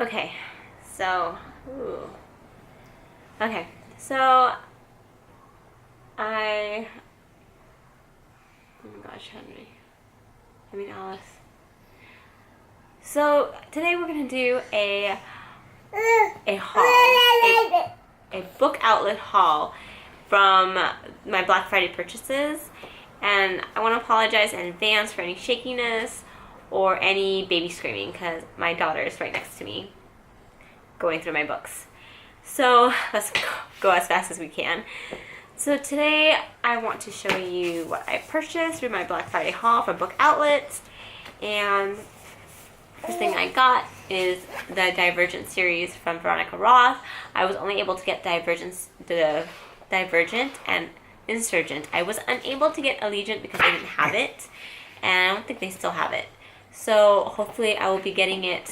Okay, so, okay, so oh my gosh, Alice. So today we're gonna do a haul, a book outlet haul from my Black Friday purchases, and I want to apologize in advance for any shakiness or any baby screaming because my daughter is right next to me going through my books. So let's go as fast as we can. So today I want to show you what I purchased through my Black Friday haul from Book Outlets. And first thing I got is the Divergent series from Veronica Roth. I was only able to get the Divergent and Insurgent. I was unable to get Allegiant because they didn't have it, and I don't think they still have it. So hopefully I will be getting it.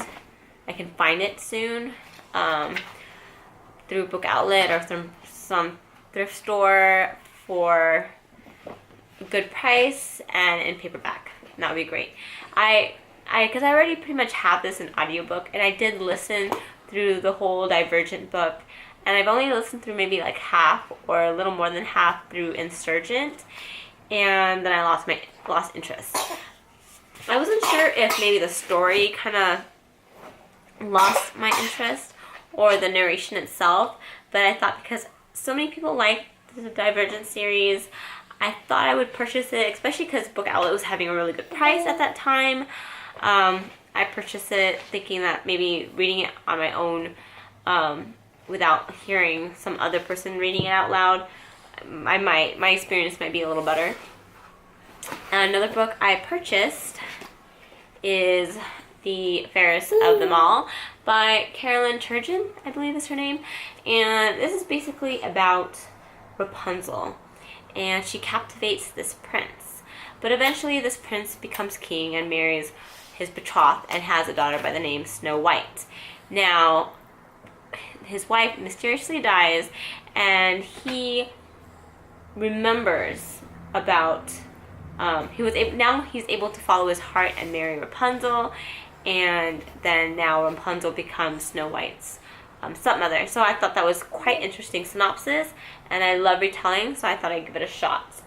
I can find it soon through Book Outlet or through some thrift store for a good price and in paperback. That would be great. Because I already pretty much have this in audiobook, and I did listen through the whole Divergent book, and I've only listened through maybe like half or a little more than half through Insurgent, and then I lost interest. I wasn't sure if maybe the story kind of lost my interest or the narration itself, but I thought because so many people like the Divergent series, I thought I would purchase it, especially because Book Outlet was having a really good price at that time. I purchased it thinking that maybe reading it on my own without hearing some other person reading it out loud, my experience might be a little better. And another book I purchased is The Fairest of Them All by Carolyn Turgeon, I believe is her name. And this is basically about Rapunzel. And she captivates this prince. But eventually this prince becomes king and marries his betrothed and has a daughter by the name Snow White. Now, his wife mysteriously dies, and he remembers about he's able to follow his heart and marry Rapunzel, and then now Rapunzel becomes Snow White's stepmother. So I thought that was quite interesting synopsis, and I love retelling, so I thought I'd give it a shot.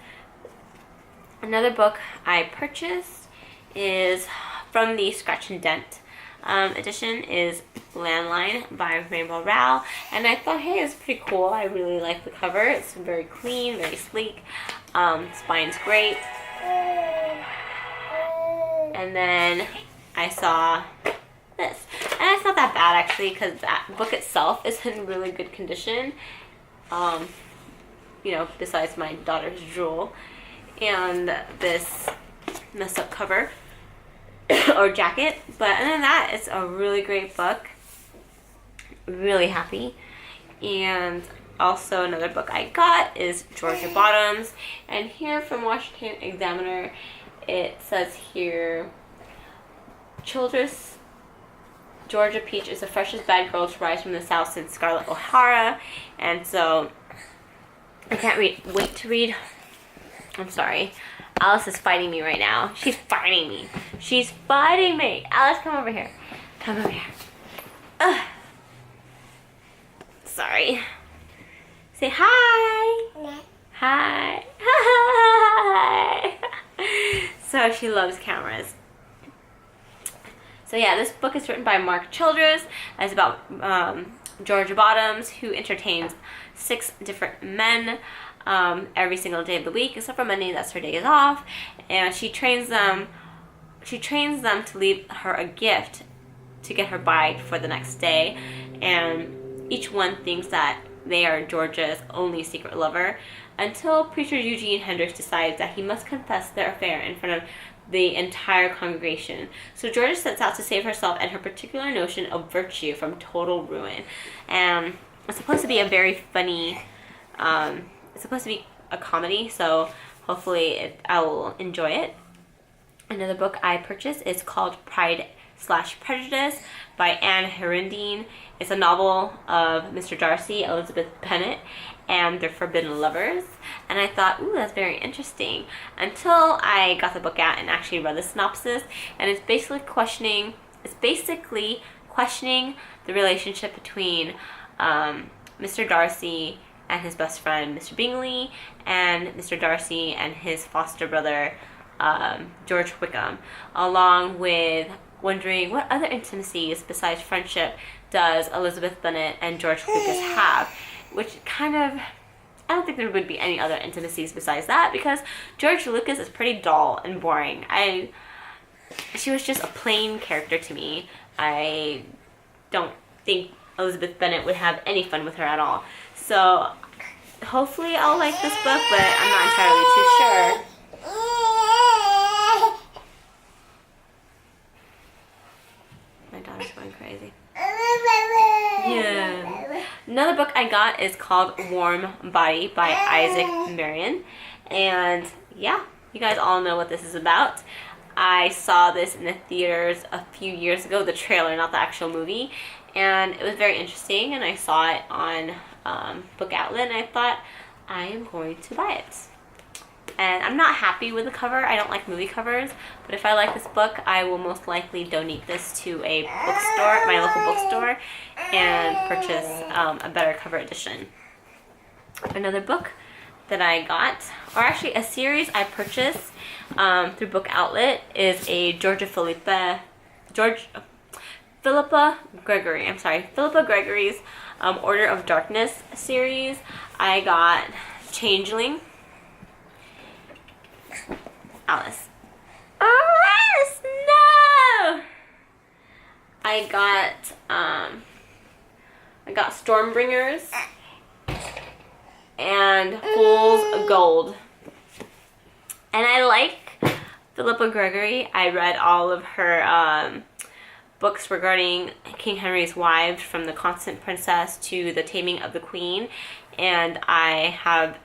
Another book I purchased is from the Scratch and Dent edition is Landline by Rainbow Rowell, and I thought, hey, it's pretty cool. I really like the cover. It's very clean, very sleek. Spine's great. And then I saw this, and it's not that bad actually, because that book itself is in really good condition. Besides my daughter's drool and this messed up cover or jacket, but other than that, it's a really great book. Really happy. And also another book I got is Georgia Bottoms, and here from Washington Examiner it says here, Childress Georgia Peach is the freshest bad girl to rise from the South since Scarlett O'Hara. And so I can't wait to read. I'm sorry, Alice is fighting me right now. She's fighting me. Alice, come over here. Ugh. Sorry. Say hi. Yeah. Hi. Hi. So she loves cameras. So yeah, this book is written by Mark Childress. It's about Georgia Bottoms, who entertains 6 different men every single day of the week, except for Monday. That's her days off, and she trains them to leave her a gift to get her by for the next day, and each one thinks that they are Georgia's only secret lover, until preacher Eugene Hendricks decides that he must confess their affair in front of the entire congregation. So Georgia sets out to save herself and her particular notion of virtue from total ruin. And it's supposed to be a very funny, it's supposed to be a comedy, so hopefully I will enjoy it. Another book I purchased is called Pride/Prejudice by Anne Herendeen. It's a novel of Mr. Darcy, Elizabeth Bennet, and their forbidden lovers. And I thought, ooh, that's very interesting, until I got the book out and actually read the synopsis. And it's basically questioning the relationship between Mr. Darcy and his best friend, Mr. Bingley, and Mr. Darcy and his foster brother, George Wickham, along with wondering what other intimacies besides friendship does Elizabeth Bennet and George Lucas have, which kind of, I don't think there would be any other intimacies besides that, because George Lucas is pretty dull and boring. She was just a plain character to me. I don't think Elizabeth Bennet would have any fun with her at all. So hopefully I'll like this book, but I'm not entirely too sure. My daughter's going crazy. Yeah. Another book I got is called Warm Body by Isaac Marion. And yeah, you guys all know what this is about. I saw this in the theaters a few years ago, the trailer, not the actual movie, and it was very interesting, and I saw it on Book Outlet, and I thought, I am going to buy it. And I'm not happy with the cover. I don't like movie covers, but if I like this book, I will most likely donate this to a bookstore, my local bookstore, and purchase a better cover edition. Another book that I got, or actually a series I purchased through Book Outlet, is a Philippa Gregory's Order of Darkness series. I got Changeling. Alice, no! I got Stormbringers and Fool's Gold. And I like Philippa Gregory. I read all of her books regarding King Henry's wives, from The Constant Princess to The Taming of the Queen, and I have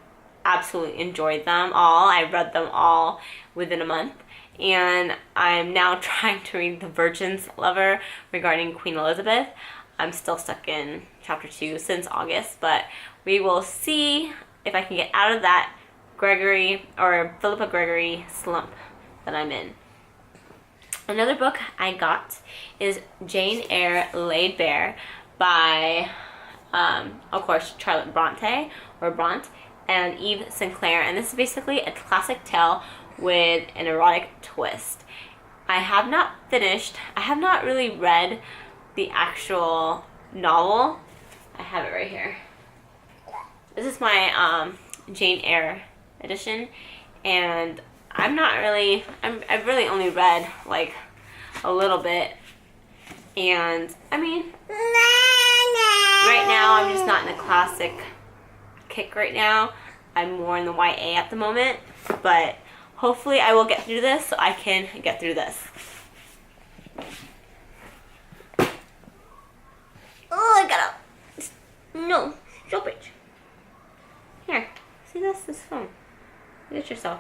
absolutely enjoyed them all. I read them all within a month, and I'm now trying to read The Virgin's Lover regarding Queen Elizabeth. I'm still stuck in chapter 2 since August, but we will see if I can get out of that Philippa Gregory slump that I'm in. Another book I got is Jane Eyre Laid Bare by, of course, Charlotte Bronte, or Bront, and Eve Sinclair, and this is basically a classic tale with an erotic twist. I have not really read the actual novel. I have it right here. This is my Jane Eyre edition, and I've really only read like a little bit, and I mean, right now I'm just not in a classic kick right now. I'm more in the YA at the moment, but hopefully I will get through this so I can get through this. Oh, I gotta, no, stop it. Here, see this phone. Look at yourself.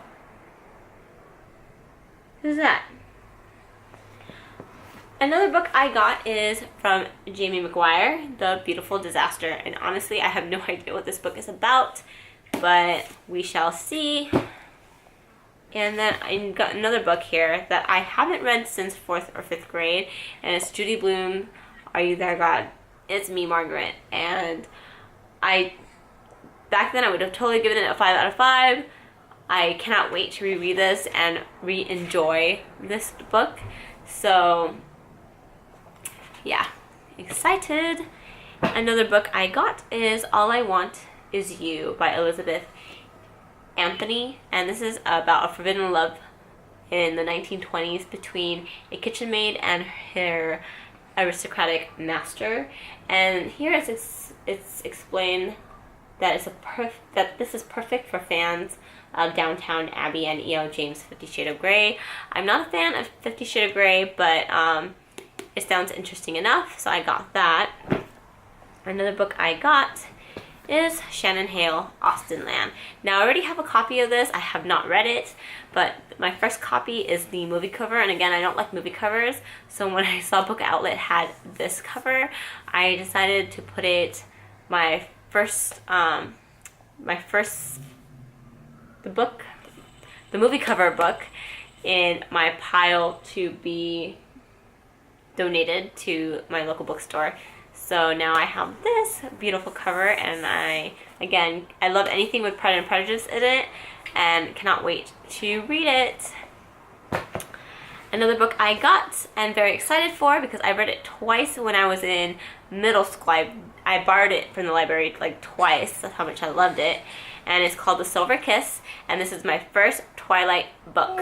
Who's that? Another book I got is from Jamie McGuire, The Beautiful Disaster. And honestly, I have no idea what this book is about, but we shall see. And then I got another book here that I haven't read since 4th or 5th grade, and it's Judy Blume, Are You There, God? It's Me, Margaret. And back then I would have totally given it a 5 out of 5. I cannot wait to reread this and re-enjoy this book. So yeah, excited. Another book I got is All I Want Is You by Elizabeth Anthony, and this is about a forbidden love in the 1920s between a kitchen maid and her aristocratic master. And here it's explained that that this is perfect for fans of Downtown Abbey and E.L. James' 50 Shades of Grey. I'm not a fan of 50 Shades of Grey, but it sounds interesting enough, so I got that. Another book I got is Shannon Hale, Austenland. Now I already have a copy of this. I have not read it, but my first copy is the movie cover, and again, I don't like movie covers, so when I saw Book Outlet had this cover, I decided to put it, the movie cover book, in my pile to be donated to my local bookstore. So now I have this beautiful cover, and I love anything with Pride and Prejudice in it, and cannot wait to read it. Another book I got and very excited for, because I read it twice when I was in middle school. I borrowed it from the library like twice. That's how much I loved it. And it's called The Silver Kiss, and this is my first Twilight book.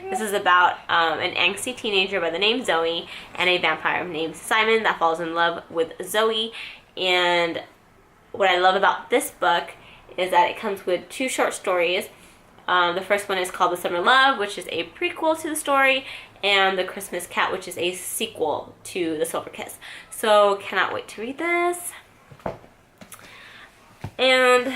This is about an angsty teenager by the name Zoe and a vampire named Simon that falls in love with Zoe. And what I love about this book is that it comes with 2 short stories. The first one is called The Summer Love, which is a prequel to the story, and The Christmas Cat, which is a sequel to The Silver Kiss. So cannot wait to read this. And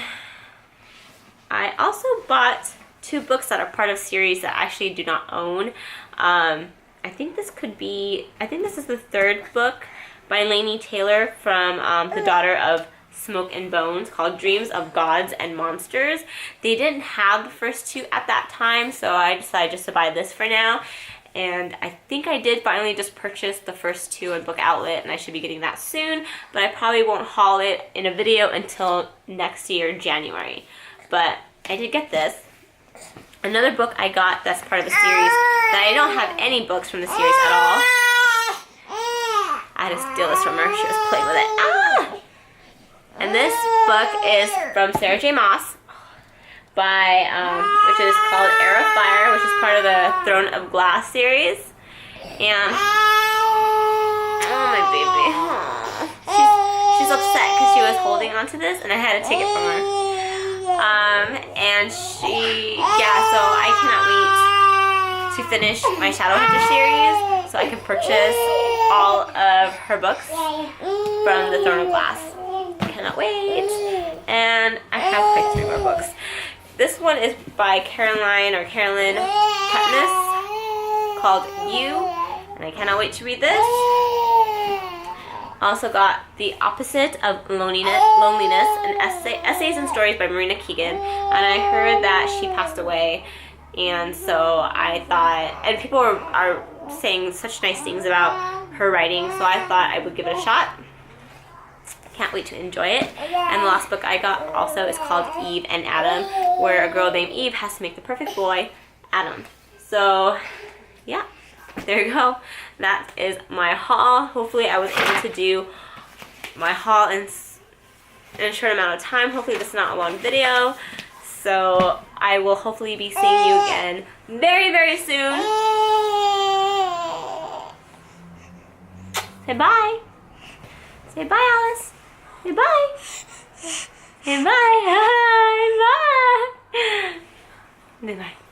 I also bought 2 books that are part of series that I actually do not own. I think this is the 3rd book by Laini Taylor from the daughter of Smoke and Bones, called Dreams of Gods and Monsters. They didn't have the first 2 at that time, so I decided just to buy this for now. And I think I did finally just purchase the first 2 on Book Outlet, and I should be getting that soon, but I probably won't haul it in a video until next year, January. But I did get this. Another book I got that's part of the series that I don't have any books from the series at all. I had to steal this from her. She was playing with it. Ah! And this book is from Sarah J. Maas, which is called Heir of Fire, which is part of the Throne of Glass series. And oh my baby, she's upset because she was holding onto this, and I had to take it from her. And so I cannot wait to finish my Shadowhunter series, so I can purchase all of her books from the Throne of Glass. Cannot wait. And I have quite 3 more books. This one is by Carolyn Cutness, called You, and I cannot wait to read this. Also got The Opposite of Loneliness, an essays and stories by Marina Keegan, and I heard that she passed away, and so I thought, and people are saying such nice things about her writing, so I thought I would give it a shot. Can't wait to enjoy it. And the last book I got also is called Eve and Adam, where a girl named Eve has to make the perfect boy, Adam. So yeah, there you go. That is my haul. Hopefully I was able to do my haul in a short amount of time. Hopefully this is not a long video. So I will hopefully be seeing you again very, very soon. Say bye. Say bye, Alice. Say bye. Say bye. Bye. Bye. Bye.